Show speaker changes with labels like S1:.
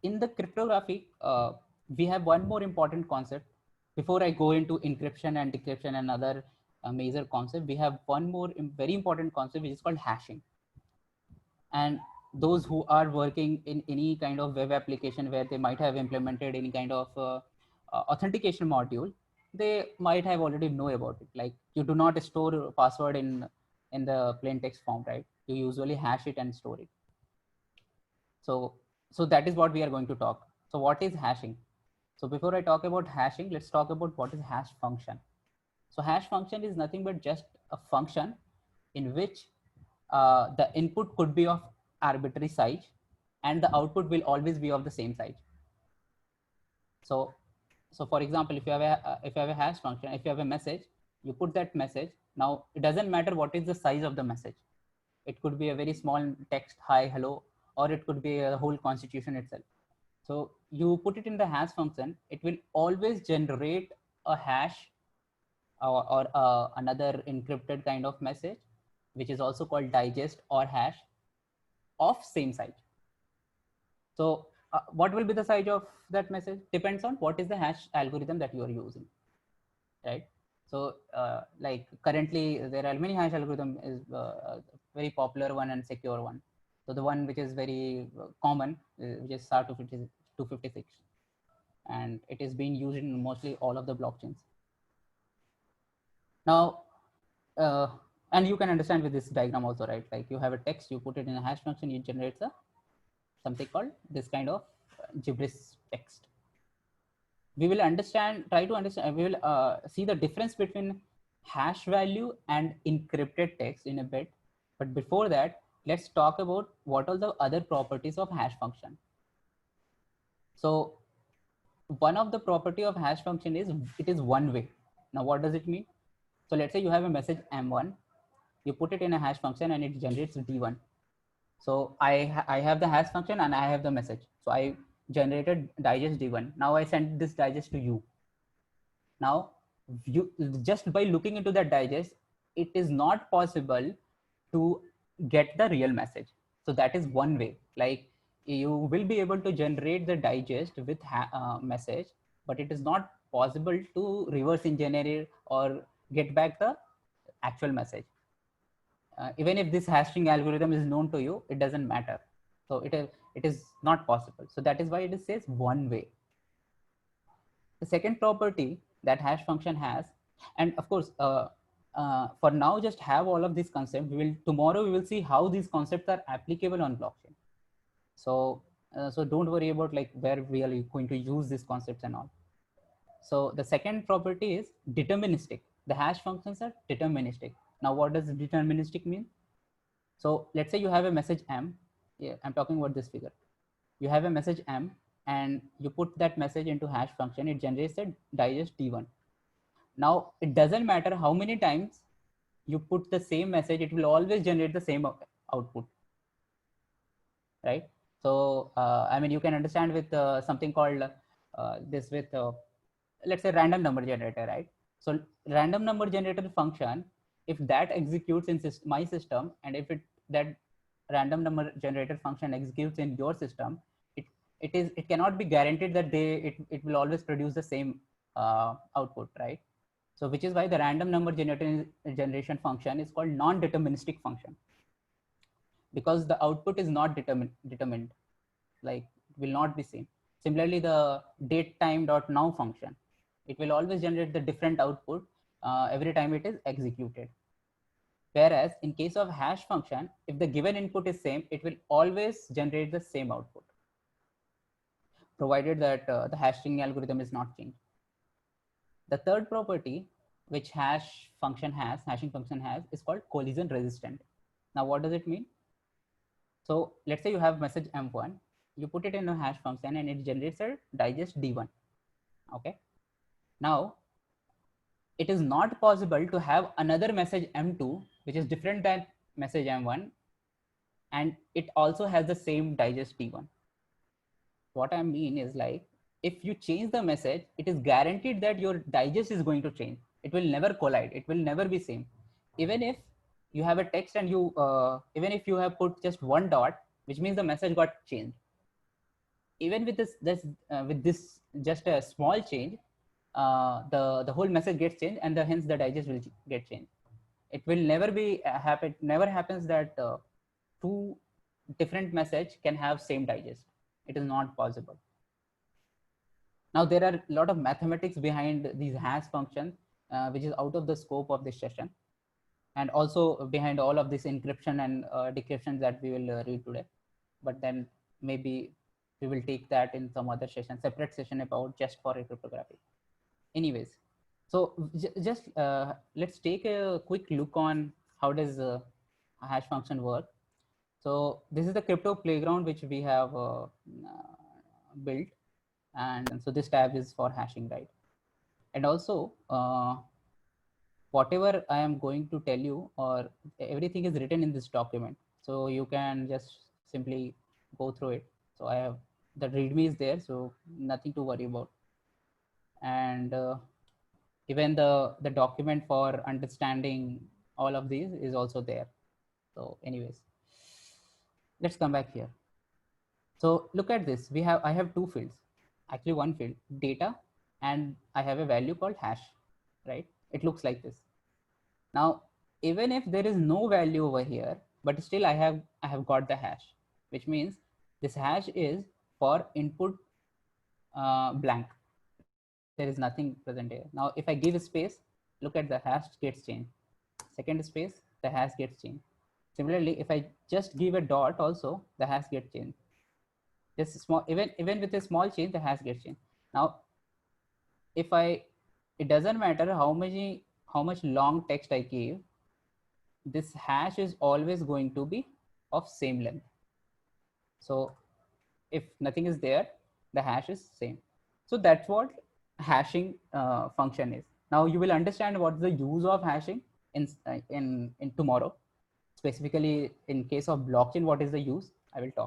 S1: in the cryptography, we have one more important concept. Before I go into encryption and decryption and other major concept, we have one more very important concept, which is called hashing. And those who are working in any kind of web application where they might have implemented any kind of authentication module, they might have already know about it. Like, you do not store a password in the plain text form, right? You usually hash it and store it. So that is what we are going to talk. So what is hashing? So before I talk about hashing, let's talk about what is hash function. So hash function is nothing but just a function in which the input could be of arbitrary size and the output will always be of the same size. So for example, if you have a hash function, if you have a message, you put that message. Now it doesn't matter what is the size of the message. It could be a very small text, hi, hello, or it could be a whole constitution itself. So you put it in the hash function, it will always generate a hash or another encrypted kind of message, which is also called digest or hash, of same size. So what will be the size of that message depends on what is the hash algorithm that you are using, right? So like currently there are many hash algorithm is a very popular one and secure one. So the one which is very common, which is SHA-256, and it is being used in mostly all of the blockchains. Now, and you can understand with this diagram also, right? Like, you have a text, you put it in a hash function, it generates something called this kind of gibberish text. We will try to understand, we will see the difference between hash value and encrypted text in a bit. But before that, let's talk about what are the other properties of hash function. So one of the property of hash function is it is one way. Now, what does it mean? So let's say you have a message M1, you put it in a hash function and it generates D1. So I have the hash function and I have the message. So I generated digest D1. Now I send this digest to you. Now, you just by looking into that digest, it is not possible to get the real message. So that is one way. Like, you will be able to generate the digest with message, but it is not possible to reverse engineer it or get back the actual message. Even if this hashing algorithm is known to you, it doesn't matter. So it is not possible. So that is why it says one way. The second property that hash function has, and of course, for now, just have all of these concepts. Tomorrow we will see how these concepts are applicable on blockchain. So so don't worry about like where we are going to use these concepts and all. So the second property is deterministic. The hash functions are deterministic. Now, what does deterministic mean? So let's say you have a message M. Yeah, I'm talking about this figure. You have a message M and you put that message into hash function, it generates a digest D1. Now, it doesn't matter how many times you put the same message, it will always generate the same output, right? So, I mean, you can understand with something called this with, let's say, random number generator, right? So random number generator function, if that executes in my system, and if that random number generator function executes in your system, it cannot be guaranteed that it will always produce the same output, right? So which is why the random number generation function is called non-deterministic function, because the output is not determined, like will not be same. Similarly, the date time dot now function, it will always generate the different output every time it is executed. Whereas in case of hash function, if the given input is same, it will always generate the same output, provided that the hashing algorithm is not changed. The third property which hashing function has is called collision resistant. Now, what does it mean? So let's say you have message M1, you put it in a hash function and it generates a digest D1. Okay. Now, it is not possible to have another message M2, which is different than message M1, and it also has the same digest D1. What I mean is, like, if you change the message, it is guaranteed that your digest is going to change. It will never collide. It will never be same. Even if you have a text and even if you have put just one dot, which means the message got changed. even with this just a small change, the whole message gets changed, and hence the digest will get changed. It will never be happen. Never happens that two different message can have same digest. It is not possible. Now there are a lot of mathematics behind these hash functions, which is out of the scope of this session, and also behind all of this encryption and decryption that we will read today. But then maybe we will take that in some other session, separate session about just for cryptography. Anyways, so just let's take a quick look on how does a hash function work. So this is the crypto playground which we have built, and so this tab is for hashing, right? And also whatever I am going to tell you, or everything is written in this document, so you can just simply go through it. So I have the readme is there, so nothing to worry about. And even the document for understanding all of these is also there. So anyways, let's come back here. So look at this. I have two fields, actually one field, data, and I have a value called hash, right? It looks like this. Now, even if there is no value over here, but still I have got the hash, which means this hash is for input blank, right? There is nothing present here. Now, if I give a space, look at the hash gets changed. Second space, the hash gets changed. Similarly, if I just give a dot also, the hash gets changed. Just small, even with a small change, the hash gets changed. Now, if it doesn't matter how much long text I give, this hash is always going to be of same length. So if nothing is there, the hash is same. So that's what hashing function is. Now you will understand what's the use of hashing in tomorrow. Specifically in case of blockchain, what is the use, I will talk.